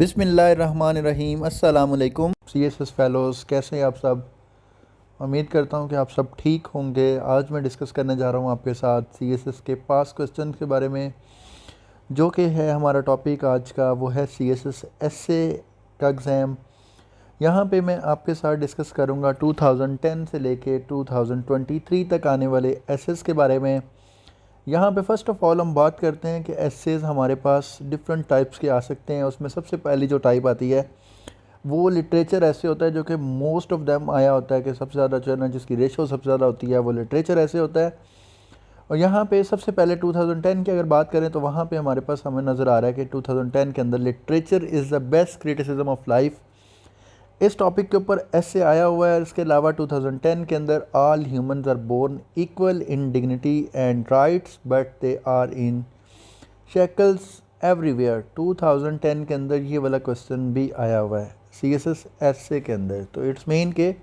बिस्मिल्लाहिर्रहमानिर्रहीम। अस्सलामुअलैकुम CSS fellows, कैसे हैं आप सब। उम्मीद करता हूं कि आप सब ठीक होंगे। आज मैं डिस्कस करने जा रहा हूं आपके साथ CSS के पास क्वेश्चन के बारे में, जो कि है हमारा टॉपिक आज का। वो है CSS एसए का एग्ज़ाम। यहाँ पे मैं आपके साथ डिस्कस करूँगा 2010 से लेके 2023 तक आने वाले एसेस के बारे में। यहाँ पे फ़र्स्ट ऑफ़ ऑल हम बात करते हैं कि एसेस हमारे पास डिफरेंट टाइप्स के आ सकते हैं। उसमें सबसे पहली जो टाइप आती है वो लिटरेचर ऐसे होता है, जो कि मोस्ट ऑफ देम आया होता है कि सबसे ज़्यादा जो है ना, जिसकी रेशो सबसे ज़्यादा होती है, वो लिटरेचर ऐसे होता है। और यहाँ पे सबसे पहले 2010 की अगर बात करें तो वहाँ पे हमारे पास हमें नज़र आ रहा है कि 2010 के अंदर literature is the best criticism of life. इस टॉपिक के ऊपर ऐसे आया हुआ है। इसके अलावा 2010 के अंदर all humans are born equal in dignity and rights but they are in shackles everywhere. 2010 के अंदर ये वाला क्वेश्चन भी आया हुआ है CSS एसे के अंदर। तो इट्स मीन के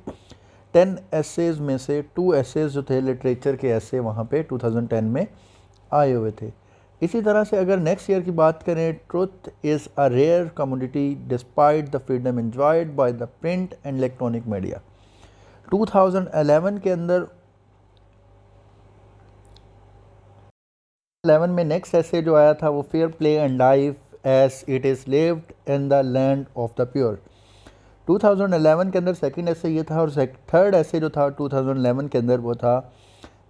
10 एसेज में से 2 एसेज जो थे लिटरेचर के ऐसे वहाँ पे 2010 में आए हुए थे। इसी तरह से अगर नेक्स्ट ईयर की बात करें, truth is a rare commodity despite the freedom enjoyed by the print and electronic media. 2011 के अंदर 11 में नेक्स्ट ऐसे जो आया था वो fair play and life as it is lived in the land of the pure. 2011 के अंदर सेकंड ऐसे ये था। और थर्ड ऐसे जो था 2011 के अंदर वो था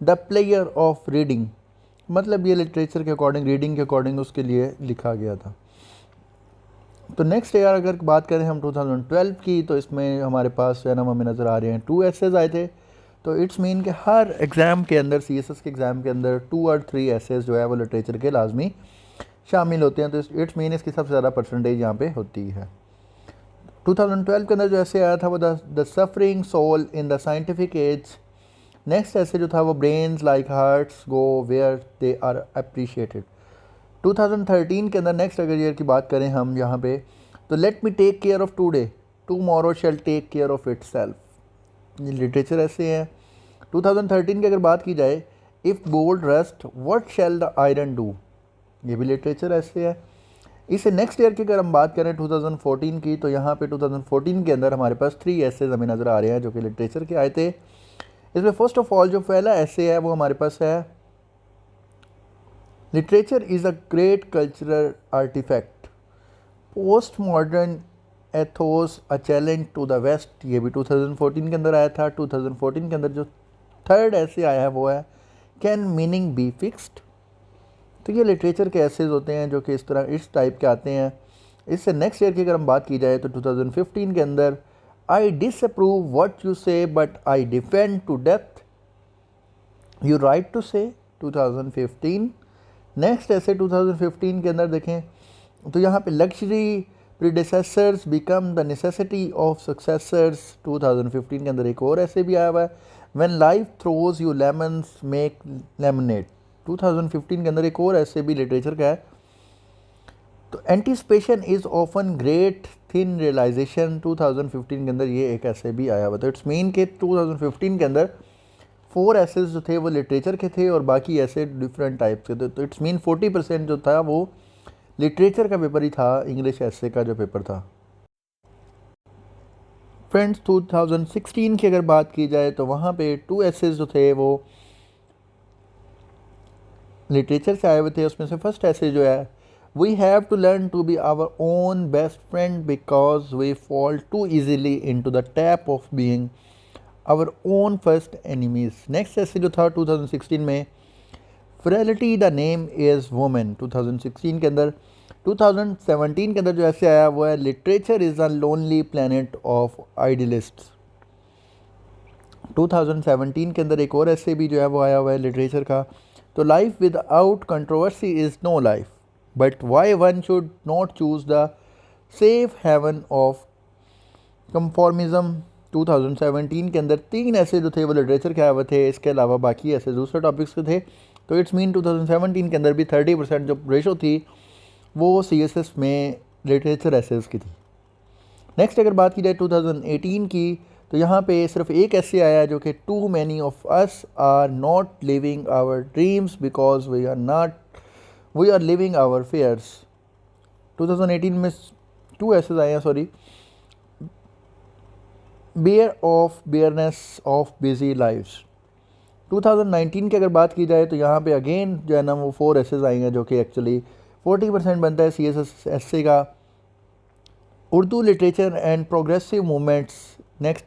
द प्लेयर ऑफ रीडिंग। मतलब ये लिटरेचर के अकॉर्डिंग, रीडिंग के अकॉर्डिंग उसके लिए लिखा गया था। तो नेक्स्ट ईयर अगर बात करें हम 2012 की, तो इसमें हमारे पास जो है ना हमें नज़र आ रहे हैं 2 एसेज आए थे। तो इट्स मीन कि हर एग्ज़ाम के अंदर, CSS के एग्ज़ाम के अंदर 2 और 3 एसेज जो है वो लिटरेचर के लाजमी शामिल होते हैं। तो इट्स मीन इसकी सबसे ज़्यादा परसेंटेज यहाँ पे होती है। 2012 के अंदर जो ऐसे आया था वो the suffering soul in the scientific age. Next ऐसे जो था वो brains like hearts go where they are appreciated. 2013 के अंदर नेक्स्ट अगर ईयर की बात करें हम यहाँ पे, तो let me take care of today tomorrow shall take care of itself. ये लिटरेचर ऐसे हैं। 2013 की अगर बात की जाए, if gold rust what shall the iron do. ये भी लिटरेचर ऐसे है। इसे नेक्स्ट ईयर की अगर हम बात करें 2014 की, तो यहाँ पे 2014 के अंदर हमारे पास 3 एसेज हमें नज़र आ रहे हैं जो कि लिटरेचर के आए थे। इसमें फर्स्ट ऑफ ऑल जो पहला ऐसे है वो हमारे पास है literature is a great cultural artifact post modern ethos a challenge to the West. ये भी 2014 के अंदर आया था। 2014 के अंदर जो थर्ड ऐसे आया है वो है कैन मीनिंग बी फिक्स्ड। तो ये लिटरेचर के एसेज होते हैं जो कि इस तरह इस टाइप के आते हैं। इससे नेक्स्ट ईयर की अगर हम बात की जाए तो 2015 के अंदर I disapprove what you say but I defend to डेप्थ you right to say. 2015 next ऐसे 2015 के अंदर देखें तो यहाँ पे luxury predecessors become the necessity of successors. 2015 के अंदर एक और ऐसे भी आया हुआ है when life throws you lemons make lemonade. 2015 के अंदर एक और ऐसे भी लिटरेचर का है। तो anticipation is often great than realisation. 2015 के अंदर ये एक ऐसे भी आया हुआ। तो इट्स मीन के 2015 के अंदर 4 ऐसेज जो थे वो लिटरेचर के थे और बाकी ऐसे डिफरेंट टाइप्स के थे। तो इट्स मीन 40% जो था वो लिटरेचर का पेपर ही था, इंग्लिश ऐसे का जो पेपर था। फ्रेंड्स 2016 की अगर बात की जाए तो वहाँ पे 2 ऐसेज जो थे वो लिटरेचर से आए हुए थे। उसमें से फर्स्ट ऐसे जो है we have to learn to be our own best friend because we fall too easily into the trap of being our own first enemies. Next ऐसे जो था 2016 में frailty the name is women. 2016 के अंदर 2017 के अंदर जो ऐसे आया वो है literature is a lonely planet of idealists. 2017 के अंदर एक और ऐसे भी जो है वो आया हुआ है लिटरेचर का। तो life without controversy is no life but why one should not choose the safe haven of conformism. 2017 के अंदर 3 ऐसे जो थे वो लिटरेचर के आए हुए थे। इसके अलावा बाकी ऐसे दूसरे टॉपिक्स के थे। तो इट्स मीन 2017 के अंदर भी 30% जो रेशो थी वो CSS में लिटरेचर एसेस की थी। नेक्स्ट अगर बात की जाए 2018 की, तो यहाँ पे सिर्फ एक ऐसे आया है जो कि too many of us are not living our dreams because we are living our fears. 2018 में 2 एसेज आए हैं, sorry, bare of barrenness of busy lives. 2019 की अगर बात की जाए तो यहाँ पे अगेन जो है ना वो 4 एसेज आए हैं, जो कि एक्चुअली 40% बनता है CSS एसे का। Urdu literature and progressive movements, next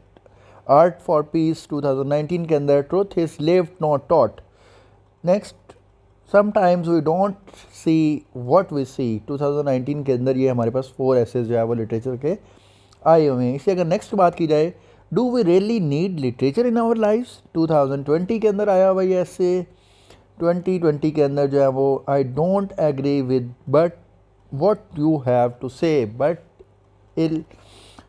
art for peace 2019 के अंदर truth is lived not taught. Next sometimes we don't see what we see, 2019 के अंदर ये हमारे पास 4 एसेज जो है वो लिटरेचर के आए हुए हैं। इसी अगर नेक्स्ट बात की जाए, do we really need literature in our lives, 2020 के अंदर आया हुआ ये ऐसे। 2020 के अंदर जो है वो I don't agree with but what you have to say, but it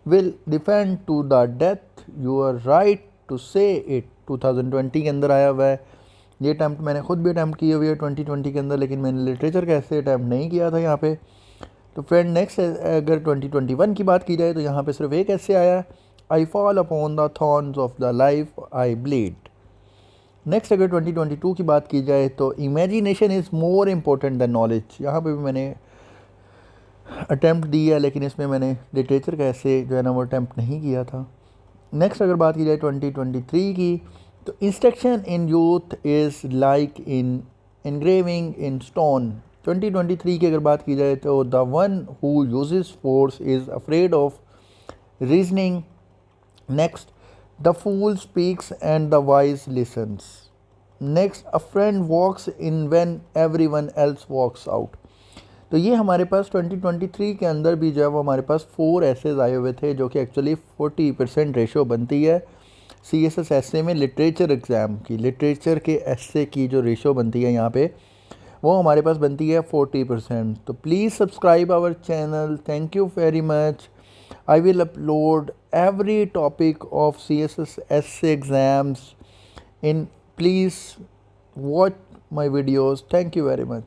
will defend to the death your right to say it, 2020 के अंदर आया हुआ है। ये अटैम्प्ट मैंने खुद भी अटैम्प्ट की हुई है 2020 के अंदर, लेकिन मैंने लिटरेचर का ऐसे अटैम्प्ट नहीं किया था यहाँ पे। तो फ्रेंड नेक्स्ट अगर 2021 की बात की जाए तो यहाँ पे सिर्फ एक ऐसे आया है, I fall upon the thorns of the life I bleed. Next अगर 2022 की बात की जाए तो imagination is more important than knowledge, यहाँ पे भी मैंने अटैम्प्ट दी है, लेकिन इसमें मैंने लिटरेचर का ऐसे जो है ना वो अटैम्प्ट नहीं किया था। नेक्स्ट अगर बात की जाए 2023 की, तो instruction in youth is like in engraving in stone. 2023 की अगर बात की जाए तो the one who uses force is afraid of reasoning. Next the fool speaks and the wise listens. Next a friend walks in when everyone else walks out. तो ये हमारे पास 2023 के अंदर भी जो है वो हमारे पास 4 एसेज आए हुए थे, जो कि एक्चुअली 40% रेशो बनती है CSS एसे में लिटरेचर एग्ज़ाम की। लिटरेचर के एसे की जो रेशो बनती है यहाँ पे वो हमारे पास बनती है 40%। तो please subscribe our channel, thank you very much. I will upload every topic of CSS essay exams in, please watch my videos, thank you very much.